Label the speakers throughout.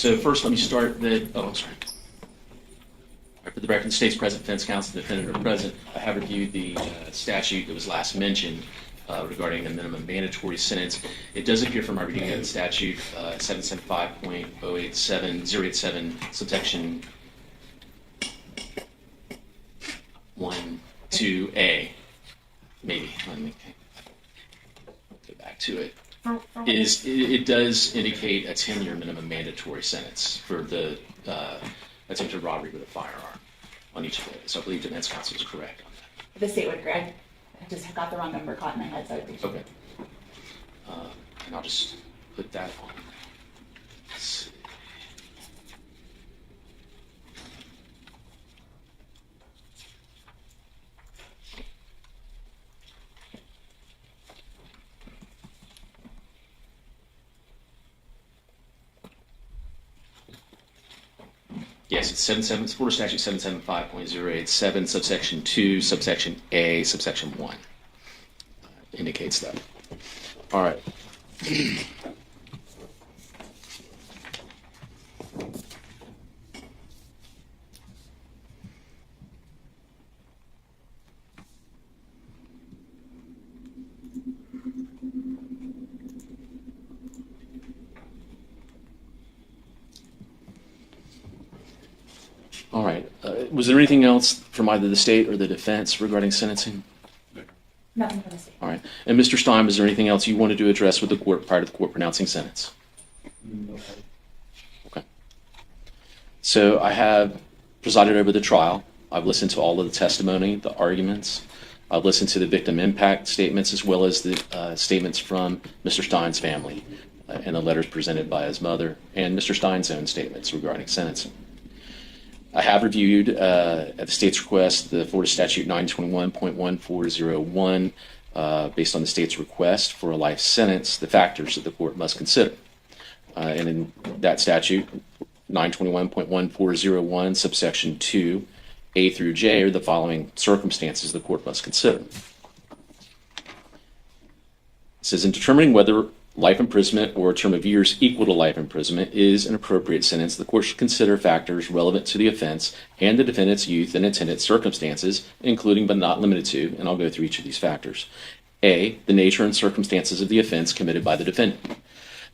Speaker 1: So first, let me start that. Oh, I'm sorry. For the record, the state's present, defense counsel, defendant are present. I have reviewed the statute that was last mentioned regarding the minimum mandatory sentence. It does appear from our reading of the statute, 775.087, subsection 1, 2A. Maybe. Let me go back to it. It does indicate a 10-year minimum mandatory sentence for the attempted robbery with a firearm on each of those. So I believe defense counsel is correct on that.
Speaker 2: The state would agree. I just got the wrong number caught in my head, so I appreciate it.
Speaker 1: Okay. And I'll just put that on. Let's see. Yes, it's Florida Statute 775.087, subsection 2, subsection A, subsection 1. Indicates that. All right. All right. Was there anything else from either the state or the defense regarding sentencing?
Speaker 2: Nothing from the state.
Speaker 1: All right. And Mr. Stein, was there anything else you wanted to address with the court prior to the court pronouncing sentence?
Speaker 3: No.
Speaker 1: Okay. So I have presided over the trial. I've listened to all of the testimony, the arguments. I've listened to the victim impact statements as well as the statements from Mr. Stein's family and the letters presented by his mother and Mr. Stein's own statements regarding sentencing. I have reviewed, at the state's request, the Florida Statute 921.1401, based on the state's request for a life sentence, the factors that the court must consider. And in that statute, 921.1401, subsection 2, A through J, are the following circumstances the court must consider. It says, in determining whether life imprisonment or a term of years equal to life imprisonment is an appropriate sentence, the court should consider factors relevant to the offense and the defendant's youth and attendant circumstances, including but not limited to, and I'll go through each of these factors. A, the nature and circumstances of the offense committed by the defendant.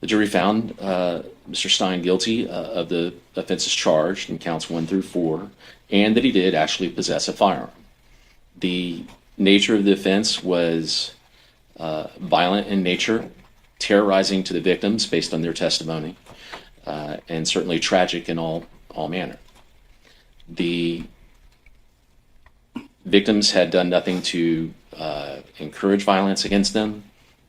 Speaker 1: The jury found Mr. Stein guilty of the offenses charged in counts 1 through 4, and that he did actually possess a firearm. The nature of the offense was violent in nature, terrorizing to the victims based on their testimony, and certainly tragic in all manner. The victims had done nothing to encourage violence against them.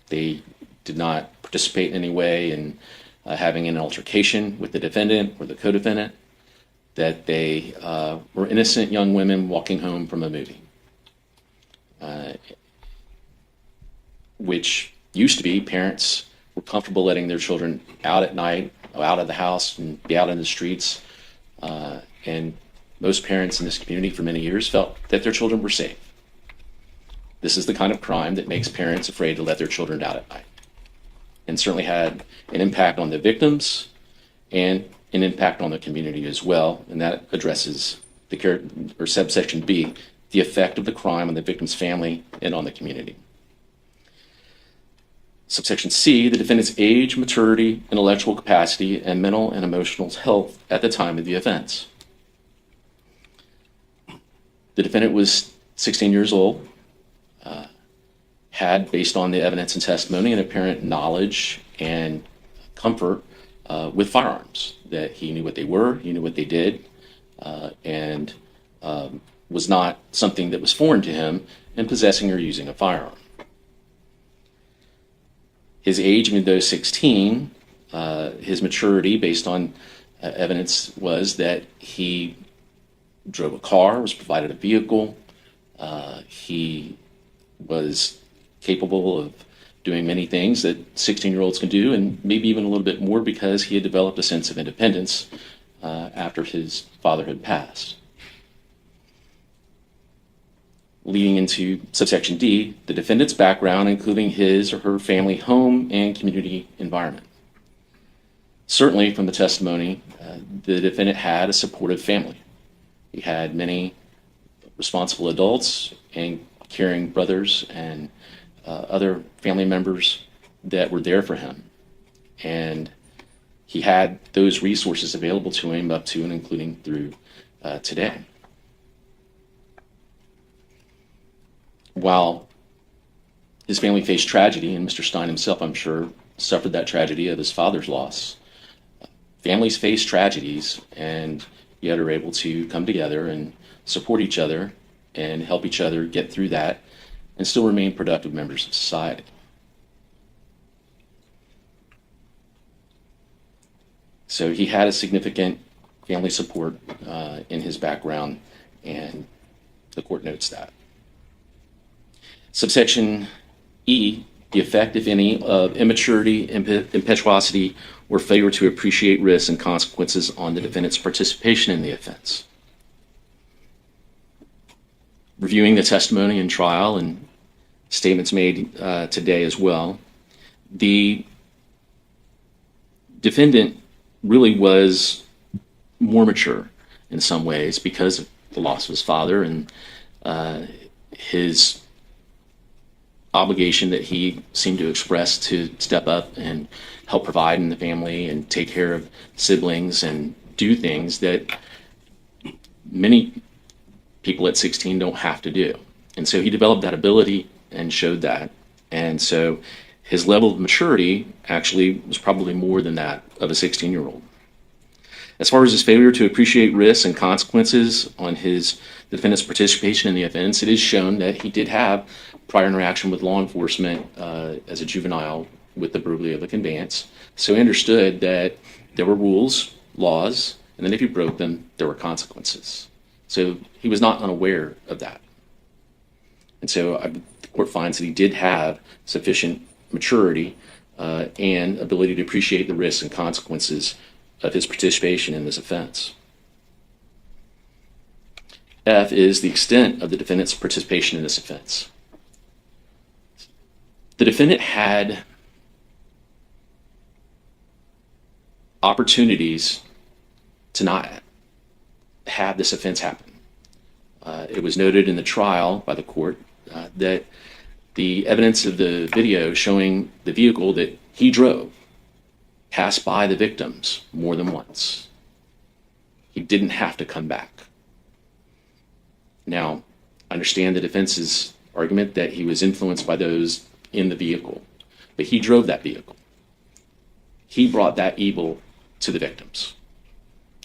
Speaker 1: They did not participate in any way in having an altercation with the defendant or the co-defendant, that they were innocent young women walking home from a movie, which used to be parents were comfortable letting their children out at night, out of the house, and be out in the streets. And most parents in this community for many years felt that their children were safe. This is the kind of crime that makes parents afraid to let their children out at night, and certainly had an impact on the victims and an impact on the community as well. And that addresses subsection B, the effect of the crime on the victim's family and on the community. Subsection C, the defendant's age, maturity, intellectual capacity, and mental and emotional health at the time of the offense. The defendant was 16 years old, had, based on the evidence and testimony, an apparent knowledge and comfort with firearms, that he knew what they were, he knew what they did, and was not something that was foreign to him in possessing or using a firearm. His age, even though 16, his maturity, based on evidence, was that he drove a car, was provided a vehicle, he was capable of doing many things that 16-year-olds can do, and maybe even a little bit more because he had developed a sense of independence after his father had passed. Leading into subsection D, the defendant's background, including his or her family home and community environment. Certainly, from the testimony, the defendant had a supportive family. He had many responsible adults and caring brothers and other family members that were there for him. And he had those resources available to him up to and including through today. While his family faced tragedy, and Mr. Stein himself, I'm sure, suffered that tragedy of his father's loss, families face tragedies, and yet are able to come together and support each other and help each other get through that and still remain productive members of society. So he had a significant family support in his background, and the court notes that. Subsection E, the effect, if any, of immaturity, impetuosity, or failure to appreciate risks and consequences on the defendant's participation in the offense. Reviewing the testimony in trial and statements made today as well, the defendant really was more mature in some ways because of the loss of his father and his obligation that he seemed to express to step up and help provide in the family and take care of siblings and do things that many people at 16 don't have to do. And so he developed that ability and showed that. And so his level of maturity actually was probably more than that of a 16-year-old. As far as his failure to appreciate risks and consequences on his defendant's participation in the offense, it is shown that he did have prior interaction with law enforcement as a juvenile with the burglary of a conveyance. So he understood that there were rules, laws, and then if he broke them, there were consequences. So he was not unaware of that. And so the court finds that he did have sufficient maturity and ability to appreciate the risks and consequences of his participation in this offense. F is the extent of the defendant's participation in this offense. The defendant had opportunities to not have this offense happen. It was noted in the trial by the court that the evidence of the video showing the vehicle that he drove passed by the victims more than once. He didn't have to come back. Now, I understand the defense's argument that he was influenced by those in the vehicle, but he drove that vehicle. He brought that evil to the victims,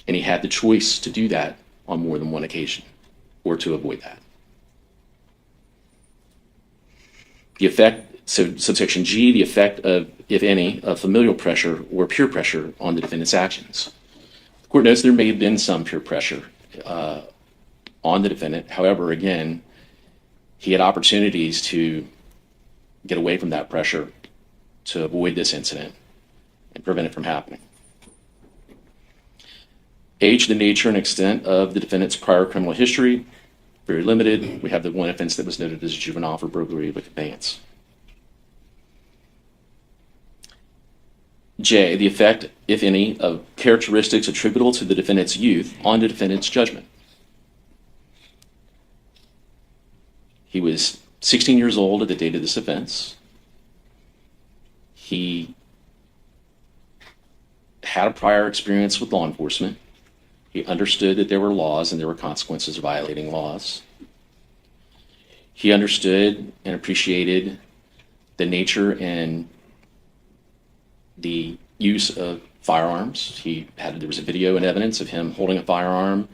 Speaker 1: and he had the choice to do that on more than one occasion or to avoid that. The effect, so subsection G, the effect of, if any, of familial pressure or peer pressure on the defendant's actions. The court notes there may have been some peer pressure on the defendant. However, again, he had opportunities to get away from that pressure to avoid this incident and prevent it from happening. H, the nature and extent of the defendant's prior criminal history, very limited. We have the one offense that was noted as a juvenile for burglary of a conveyance. J, the effect, if any, of characteristics attributable to the defendant's youth on the defendant's judgment. He was 16 years old at the date of this offense. He had a prior experience with law enforcement. He understood that there were laws and there were consequences of violating laws. He understood and appreciated the nature and the use of firearms. There was a video and evidence of him holding a firearm,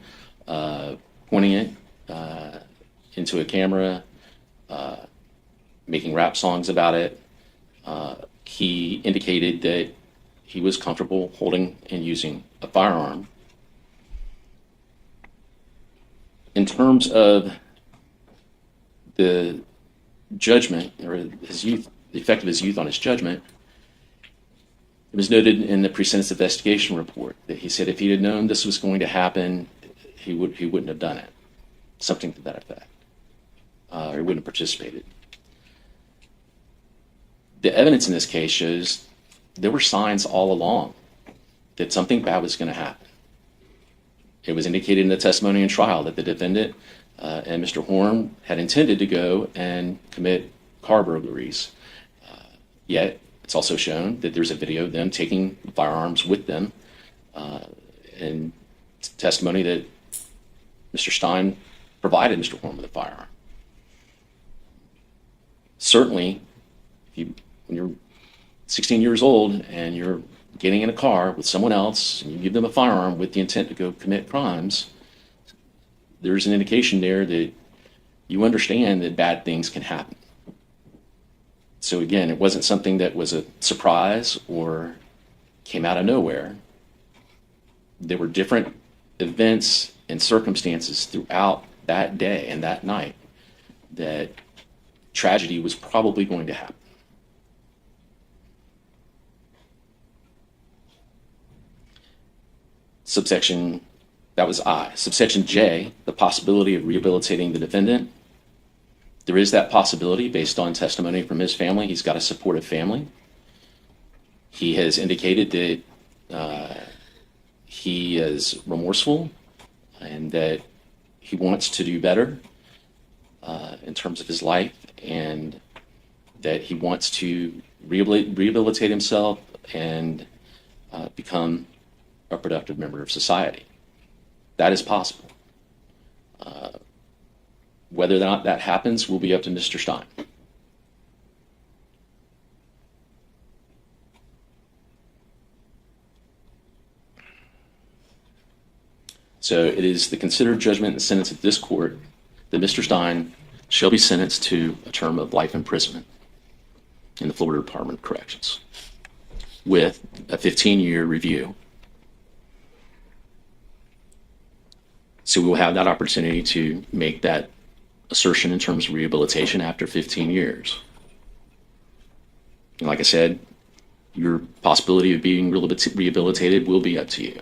Speaker 1: pointing it into a camera, making rap songs about it. He indicated that he was comfortable holding and using a firearm. In terms of the judgment, or his youth, the effect of his youth on his judgment, it was noted in the pre-sentence investigation report that he said if he had known this was going to happen, he wouldn't have done it. Something to that effect. Or he wouldn't have participated. The evidence in this case shows there were signs all along that something bad was going to happen. It was indicated in the testimony and trial that the defendant and Mr. Horn had intended to go and commit car burglaries. Yet, it's also shown that there's a video of them taking firearms with them, and testimony that Mr. Stein provided Mr. Horn with a firearm. Certainly, when you're 16 years old and you're getting in a car with someone else and you give them a firearm with the intent to go commit crimes, there's an indication there that you understand that bad things can happen. So again, it wasn't something that was a surprise or came out of nowhere. There were different events and circumstances throughout that day and that night that tragedy was probably going to happen. Subsection, that was I. Subsection J, the possibility of rehabilitating the defendant. There is that possibility based on testimony from his family. He's got a supportive family. He has indicated that he is remorseful and that he wants to do better in terms of his life, and that he wants to rehabilitate himself and become a productive member of society. That is possible. Whether or not that happens will be up to Mr. Stein. So it is the considered judgment and sentence of this court that Mr. Stein shall be sentenced to a term of life imprisonment in the Florida Department of Corrections with a 15-year review. So we will have that opportunity to make that assertion in terms of rehabilitation after 15 years. And like I said, your possibility of being rehabilitated will be up to you.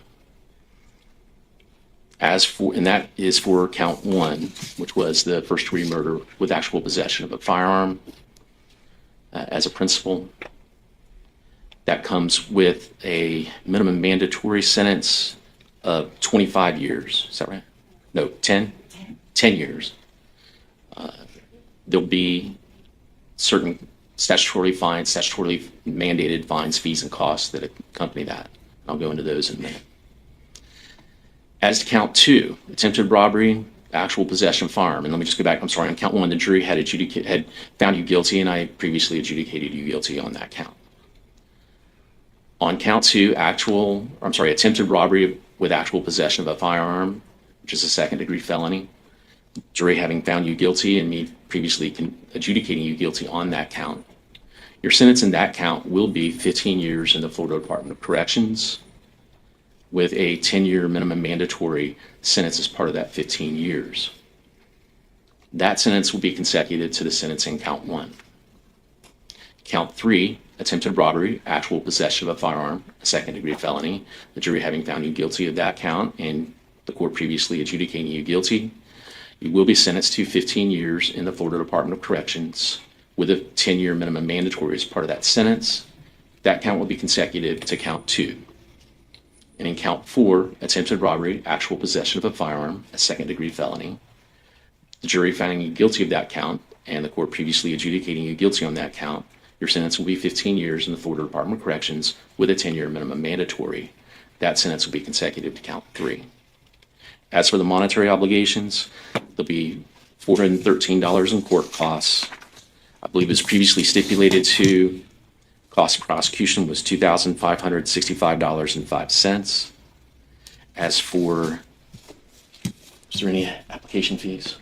Speaker 1: And that is for count 1, which was the first-degree murder with actual possession of a firearm as a principal. That comes with a minimum mandatory sentence of 25 years. Is that right? No, 10? 10 years. There'll be certain statutorily mandated fines, fees, and costs that accompany that. I'll go into those in a minute. As to count 2, attempted robbery, actual possession of firearm. And let me just go back. I'm sorry. On count 1, the jury had found you guilty, and I previously adjudicated you guilty on that count. On count 2, attempted robbery with actual possession of a firearm, which is a second-degree felony. Jury having found you guilty and me previously adjudicating you guilty on that count. Your sentence in that count will be 15 years in the Florida Department of Corrections with a 10-year minimum mandatory sentence as part of that 15 years. That sentence will be consecutive to the sentence in count 1. Count 3, attempted robbery, actual possession of a firearm, a second-degree felony. The jury having found you guilty of that count and the court previously adjudicating you guilty, you will be sentenced to 15 years in the Florida Department of Corrections with a 10-year minimum mandatory as part of that sentence. That count will be consecutive to count 2. And in count 4, attempted robbery, actual possession of a firearm, a second-degree felony. The jury finding you guilty of that count and the court previously adjudicating you guilty on that count, your sentence will be 15 years in the Florida Department of Corrections with a 10-year minimum mandatory. That sentence will be consecutive to count 3. As for the monetary obligations, there'll be $413 in court costs. I believe it was previously stipulated to cost of prosecution was $2,565.05. As for, is there any application fees?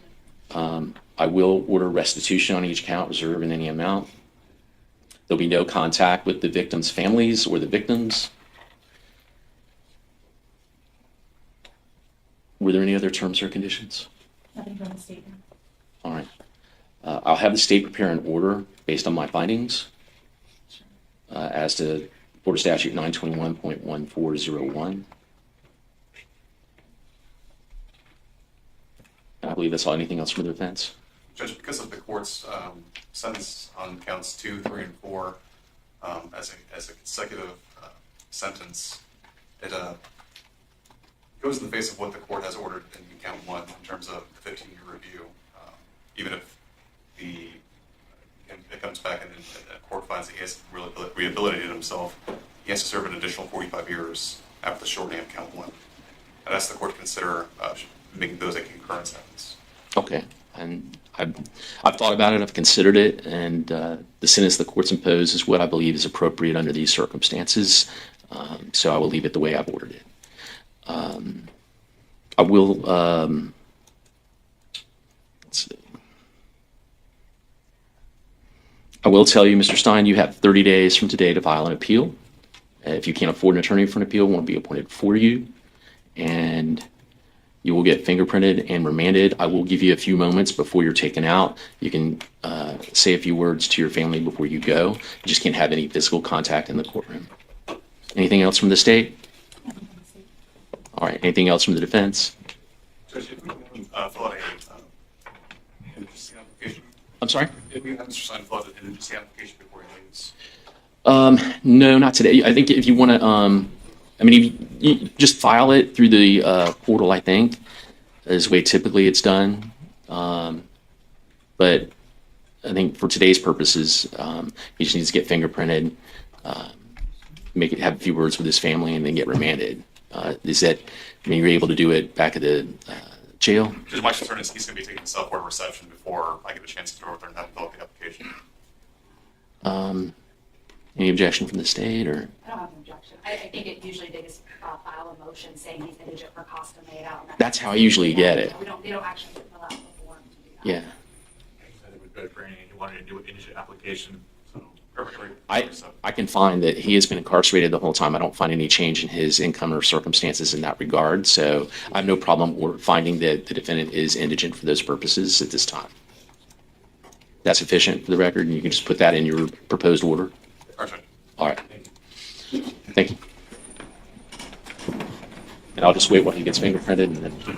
Speaker 1: I will order restitution on each count, reserve in any amount. There'll be no contact with the victims' families or the victims. Were there any other terms or conditions?
Speaker 2: Nothing from the statement.
Speaker 1: All right. I'll have the state prepare an order based on my findings as to Florida Statute 921.1401. I believe that's all. Anything else from the defense?
Speaker 3: Judge, because of the court's sentence on counts 2, 3, and 4 as a consecutive sentence, it goes in the face of what the court has ordered in count one in terms of the 15-year review. Even if it comes back and the court finds that he has rehabilitated himself, he has to serve an additional 45 years after the shortening of count one. I'd ask the court to consider making those a concurrent sentence.
Speaker 1: Okay. And I've thought about it, I've considered it, and the sentence the court's imposed is what I believe is appropriate under these circumstances. So I will leave it the way I've ordered it. I will, let's see. I will tell you, Mr. Stein, you have 30 days from today to file an appeal. If you can't afford an attorney for an appeal, one will be appointed for you, and you will get fingerprinted and remanded. I will give you a few moments before you're taken out. You can say a few words to your family before you go. You just can't have any physical contact in the courtroom. Anything else from the state? All right. Anything else from the defense?
Speaker 3: Judge, if we fill out a indigency application,
Speaker 1: I'm sorry?
Speaker 3: if we have Mr. Stein fill out an indigency application before he leaves.
Speaker 1: No, not today. I think if you want to, I mean, if you just file it through the portal, I think, is the way typically it's done. But I think for today's purposes, he just needs to get fingerprinted, have a few words with his family, and then get remanded. Is that, I mean, you're able to do it back at the jail?
Speaker 3: Because my concern is he's going to be taking the self-board reception before I get a chance to go over there and have him fill out the application.
Speaker 1: Any objection from the state, or?
Speaker 4: I don't have an objection. I think it usually they just file a motion saying he's indigent for cost of made out.
Speaker 1: That's how I usually get it.
Speaker 4: They don't actually fill out the form to do that.
Speaker 1: Yeah.
Speaker 5: I think with better training, he wanted to do an indigent application, so.
Speaker 3: Perfect.
Speaker 1: I can find that he has been incarcerated the whole time. I don't find any change in his income or circumstances in that regard. So I have no problem finding that the defendant is indigent for those purposes at this time. That's sufficient for the record, and you can just put that in your proposed order. All right. Thank you. And I'll just wait while he gets fingerprinted, and then.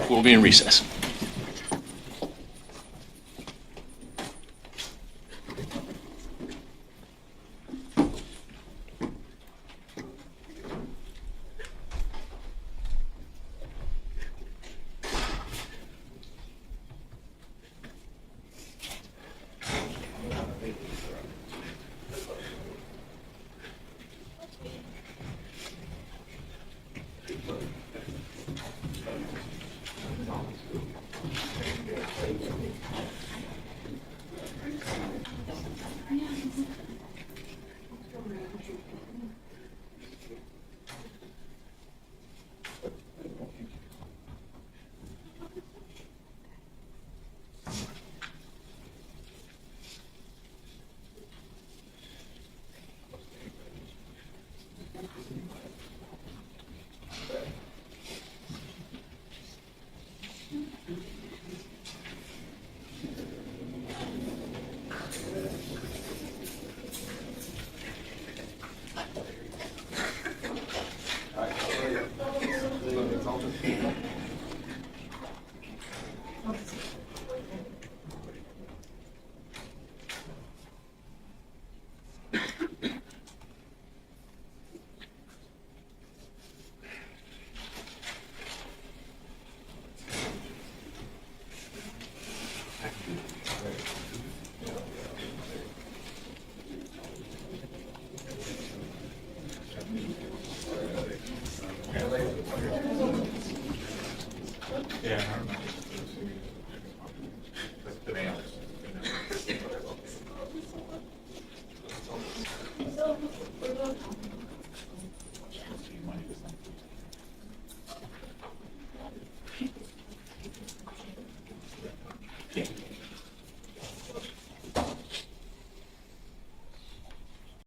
Speaker 1: We'll be in recess.
Speaker 6: Right.